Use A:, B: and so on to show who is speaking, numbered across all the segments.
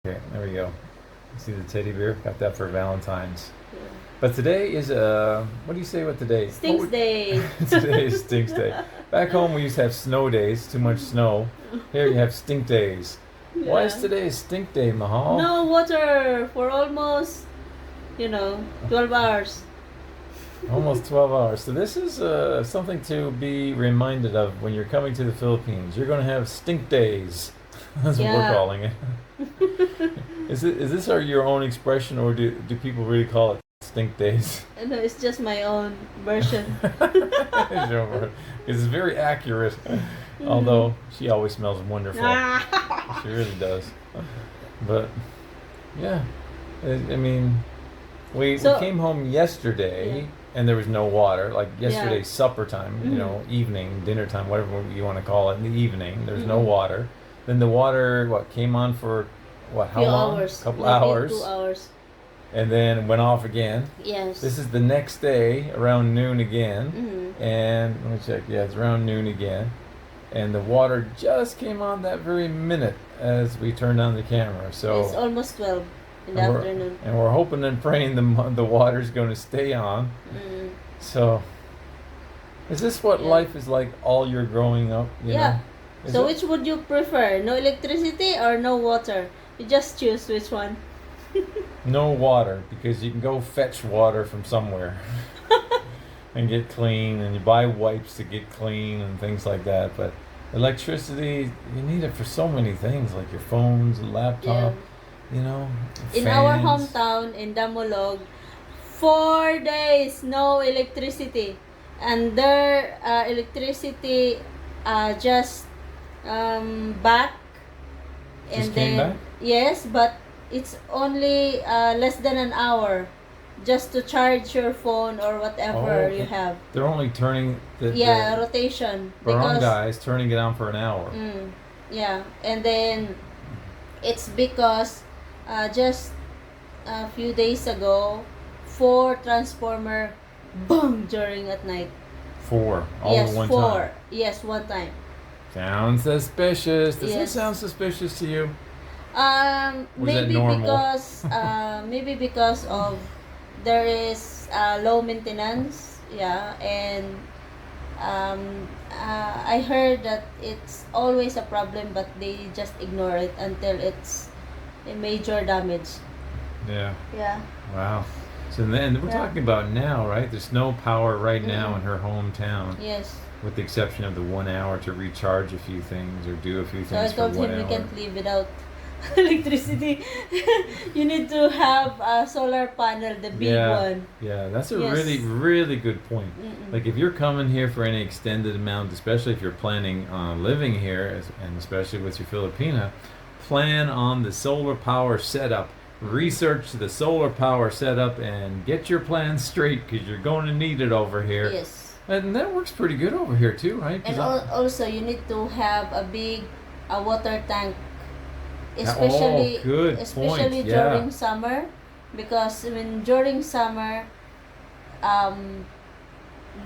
A: Okay, there we go. You see the teddy bear? Got that for Valentine's.
B: Yeah.
A: But today is what do you say what today?
B: Stinks day.
A: Today is stinks day. Back home we used to have snow days, too much snow. Here you have stink days. Why is
B: Yeah.
A: today stink day, Mahal?
B: No water for almost, 12 hours.
A: Almost 12 hours. So this is something to be reminded of when you're coming to the Philippines. You're going to have stink days. That's what we're
B: Yeah.
A: calling it. Is this your own expression, or do people really call it stink days?
B: No, it's just my own version.
A: It's very accurate. Although she always smells wonderful. She really does. But yeah, I mean, we came home yesterday.
B: Yeah.
A: And there was no water, like yesterday's
B: Yeah.
A: supper time, evening, dinner time, whatever you want to call it, in the evening. There's no
B: Mhm.
A: water. Then the water, came on for, how
B: Few
A: long?
B: hours.
A: Couple
B: Maybe
A: hours.
B: 2 hours.
A: And then went off again.
B: Yes.
A: This is the next day, around noon again.
B: Mhm.
A: And let me check. Yeah, it's around noon again. And the water just came on that very minute as we turned on the camera. So
B: It's almost 12 in the
A: and
B: afternoon.
A: we're hoping and praying the water's going to stay on.
B: Mm.
A: So, is this what
B: Yeah.
A: life is like all year growing up? You
B: Yeah.
A: know? Is
B: So
A: it?
B: which would you prefer? No electricity or no water? You just choose which one.
A: No water, because you can go fetch water from somewhere and get clean, and you buy wipes to get clean and things like that. But electricity, you need it for so many things, like your phones, laptop,
B: In our
A: fans.
B: hometown in Damolog, 4 days no electricity, and their electricity just back, and
A: Just came
B: then
A: back?
B: yes, but it's only less than an hour just to charge your phone or whatever you have.
A: They're only turning the
B: Rotation
A: barangays turning it on for an hour.
B: yeah, and then it's because just a few days ago, 4 transformer boom during at night.
A: Four, all
B: Yes,
A: at one
B: 4.
A: time.
B: Yes, one time.
A: Sounds suspicious. Does that
B: Yes.
A: sound suspicious to you? Was that
B: Maybe
A: normal?
B: because of there is low maintenance, yeah, and I heard that it's always a problem, but they just ignore it until it's a major damage.
A: Yeah.
B: Yeah.
A: Wow. So then we're
B: Yeah.
A: talking about now, right? There's no power right now in her hometown,
B: Yes.
A: with the exception of the 1 hour to recharge a few things or do a few
B: So I
A: things for
B: told
A: 1
B: him we
A: hour.
B: can't live without electricity. You need to have a solar panel, the big one.
A: Yeah, that's a
B: Yes.
A: really, really good point.
B: Mm-mm.
A: Like if you're coming here for any extended amount, especially if you're planning on living here, and especially with your Filipina, plan on the solar power setup. Research the solar power setup and get your plans straight, because you're going to need it over here.
B: Yes.
A: And that works pretty good over here too, right?
B: And also you need to have a big water tank,
A: Oh, good
B: especially
A: point. Yeah.
B: during summer, because during summer,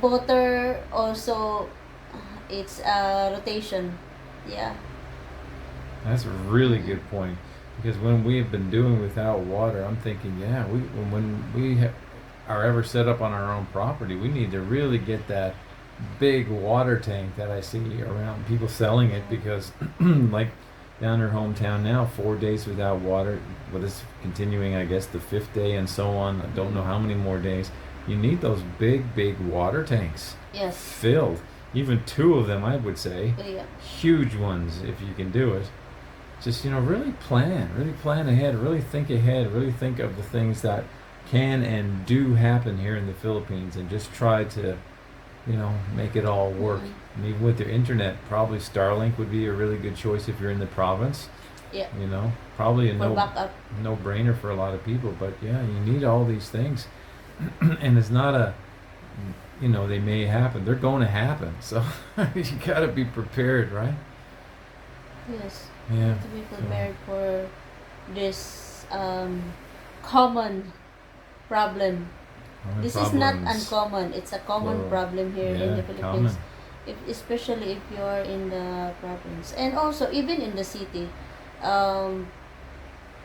B: water also it's rotation. Yeah.
A: That's a really good point, because when we have been doing without water, I'm thinking, when we are ever set up on our own property, we need to really get that big water tank that I see around people selling it, because like down in her hometown now, 4 days without water, with this continuing, I guess, the 5th day and so on. I don't know how many more days. You need those big water tanks
B: Yes.
A: filled, even 2 of them, I would say.
B: Yeah.
A: Huge ones if you can do it. Just really plan ahead, really think ahead, really think of the things that can and do happen here in the Philippines, and just try to make it all work. And even with your internet, probably Starlink would be a really good choice if you're in the province.
B: Yeah.
A: Probably a
B: For backup.
A: no brainer for a lot of people. But yeah, you need all these things. And it's not they may happen, they're going to happen, so you got to be prepared, right?
B: Yes.
A: Yeah.
B: To be prepared for this common problem. This is not uncommon. It's a common
A: Well,
B: problem here in
A: yeah,
B: the Philippines.
A: common.
B: Especially if you're in the province, and also even in the city.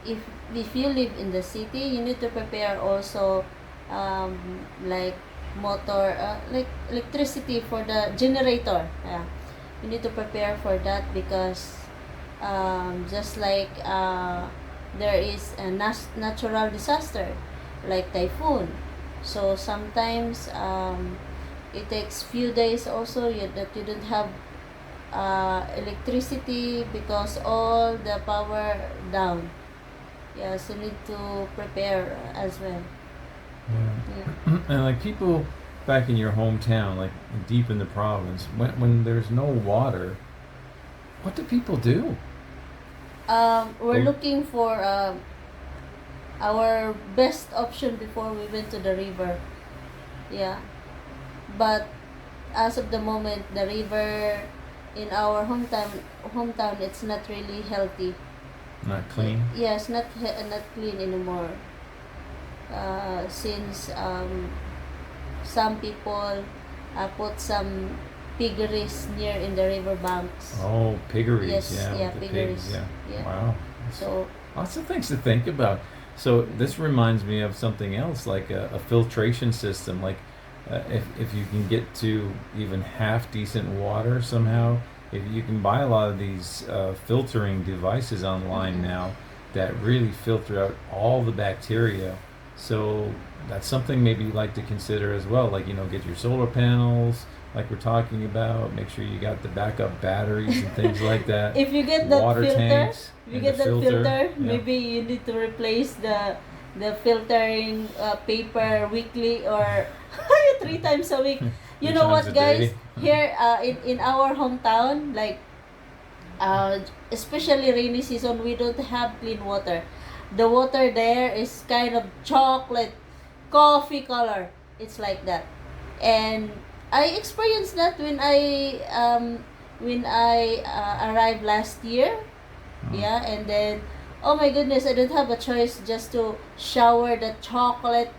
B: if you live in the city, you need to prepare also um, like motor, like electricity for the generator. Yeah, you need to prepare for that because just like there is a natural disaster like typhoon, so sometimes it takes few days also that you don't have electricity because all the power down. Yeah, so need to prepare as well.
A: Yeah.
B: Yeah.
A: And like people back in your hometown, like deep in the province, when there's no water, what do people do?
B: We're
A: Oh.
B: looking for our best option before we went to the river. Yeah, but as of the moment, the river in our hometown it's not really healthy.
A: Not clean.
B: Yes, not clean anymore. Since some people put some piggeries near in the river banks.
A: Oh, piggeries.
B: Yes,
A: Yeah,
B: yeah,
A: with the
B: piggeries.
A: pigs. Yeah.
B: Yeah.
A: Wow.
B: So
A: Lots of things to think about. So this reminds me of something else, like a filtration system. Like if you can get to even half decent water somehow, if you can buy a lot of these filtering devices online
B: Mhm.
A: now that really filter out all the bacteria. So that's something maybe you'd like to consider as well. Like get your solar panels, like we're talking about. Make sure you got the backup batteries and things like that.
B: if you get that
A: Water
B: filter,
A: tanks.
B: if you
A: and
B: get
A: the
B: that filter,
A: Yeah.
B: maybe you need to replace the filtering paper weekly or 3 times a week. You
A: Three
B: know
A: times
B: what,
A: a
B: guys?
A: day.
B: Here in our hometown, like especially rainy season, we don't have clean water. The water there is kind of chocolate, coffee color. It's like that, and I experienced that when I arrived last year. Yeah, and then oh my goodness, I don't have a choice just to shower the chocolate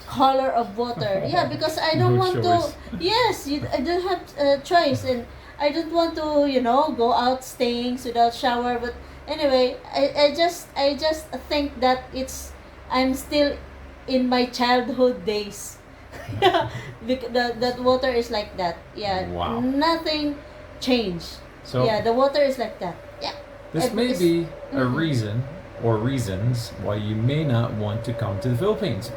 B: color of water. Yeah, because I don't
A: No
B: want
A: choice.
B: to. Yes, I don't have a choice, and I don't want to go out staying without shower. But anyway, I just think that I'm still in my childhood days. Yeah, because that water is like that. Yeah,
A: Wow.
B: nothing changed.
A: So
B: Yeah, the water is like that. Yeah.
A: this
B: And
A: may
B: it's-
A: be a
B: Mhm.
A: reason or reasons why you may not want to come to the Philippines.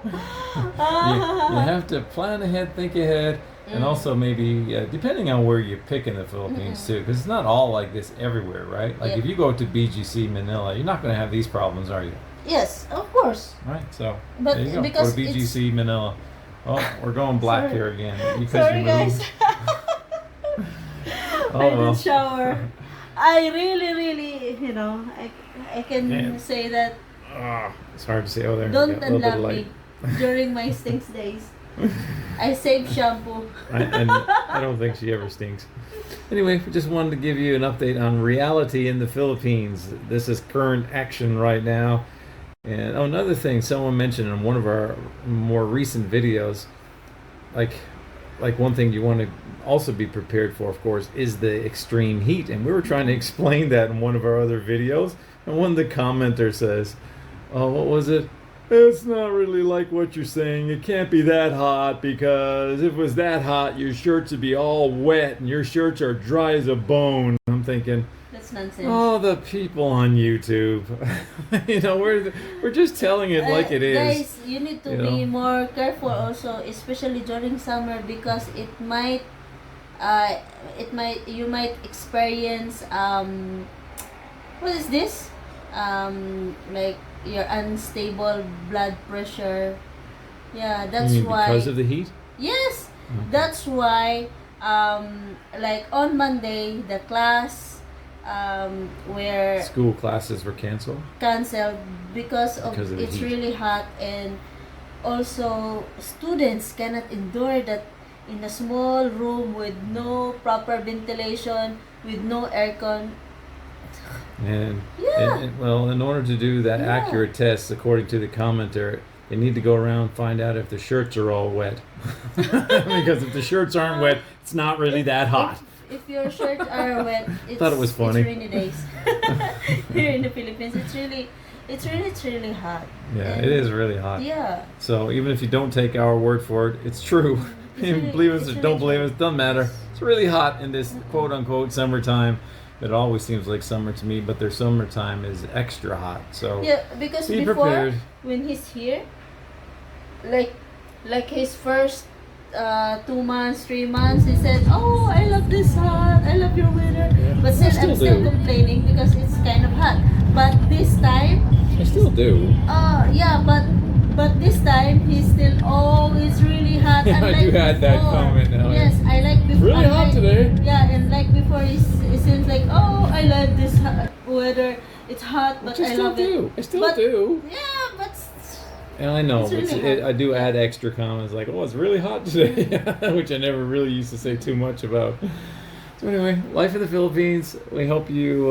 A: You have to plan ahead, think ahead, and
B: Mm.
A: also maybe depending on where you pick in the Philippines
B: Mhm.
A: too, because it's not all like this everywhere, right? Like
B: Yep.
A: if you go to BGC Manila, you're not going to have these problems, are you?
B: Yes, of course.
A: Right. So
B: But
A: there you go.
B: because
A: Go to BGC Manila. Oh, we're going black
B: Sorry.
A: here again because
B: Sorry,
A: you
B: guys.
A: moved.
B: I
A: well.
B: didn't shower. I really, I can
A: Yeah.
B: say that
A: It's hard to say. Oh, there.
B: don't
A: we go. A little bit of
B: unlove
A: light.
B: me during my stinks days. I save shampoo.
A: And I don't think she ever stinks. Anyway, we just wanted to give you an update on reality in the Philippines. This is current action right now. And another thing someone mentioned in one of our more recent videos, like one thing you want to also be prepared for, of course, is the extreme heat. And we were trying to explain that in one of our other videos. And one of the commenter says, "Oh, what was it? It's not really like what you're saying. It can't be that hot because if it was that hot, your shirts would be all wet and your shirts are dry as a bone." I'm thinking,
B: That's nonsense.
A: oh, the people on YouTube. We're just telling it like it is.
B: Guys, you need to
A: you
B: be
A: know.
B: more careful also, especially during summer, because you might experience what is this? Like your unstable blood pressure. Yeah, that's
A: You mean
B: why.
A: because of the heat?
B: Yes,
A: Okay.
B: that's why. Like on Monday, the class where
A: School classes were canceled.
B: canceled because of
A: Because of the
B: it's
A: heat.
B: really hot, and also students cannot endure that in a small room with no proper ventilation, with no aircon.
A: And,
B: Yeah.
A: well, in order to do that
B: Yeah.
A: accurate test, according to the commenter, they need to go around and find out if the shirts are all wet. Because if the shirts aren't wet, it's not really that hot.
B: if your shirts are wet, it's,
A: Thought it was funny.
B: it's rainy days. Here in the Philippines, it's really hot.
A: Yeah,
B: And
A: it is really hot.
B: Yeah.
A: So even if you don't take our word for it, it's true.
B: It's
A: You
B: really-
A: believe us
B: it's
A: or
B: really
A: don't believe
B: true.
A: us, doesn't matter. It's really hot in this quote unquote summertime. It always seems like summer to me, but their summertime is extra hot. So
B: Yeah, because
A: be
B: before
A: prepared.
B: when he's here, like his first 2 months, 3 months, he said, "Oh, I love this hot. I love your weather."
A: Yeah.
B: But
A: I
B: then
A: still
B: I'm still
A: do.
B: complaining because it's kind of hot. But this time,
A: I still do.
B: yeah, but this time he's still, oh, it's really hot.
A: Yeah, I
B: Unlike
A: do add that
B: before.
A: comment now, yeah.
B: Yes, I like before.
A: Really hot today.
B: Yeah, and like before, it seems like, oh, I love this weather. It's hot, but
A: Which I
B: I
A: still
B: love it.
A: do. I still
B: But-
A: do.
B: Yeah, but
A: And I know,
B: It's really
A: but
B: hot.
A: I do add extra comments like, "Oh, it's really hot today," which I never really used to say too much about. So anyway, life in the Philippines. We hope you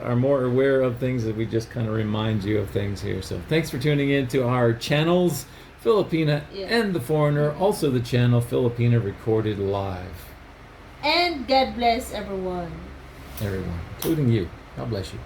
A: are more aware of things, that we just kind of remind you of things here. So thanks for tuning in to our channels, Filipina
B: Yeah.
A: and The Foreigner. Also the channel Filipina Recorded Live.
B: and God bless everyone.
A: Everyone, including you. God bless you.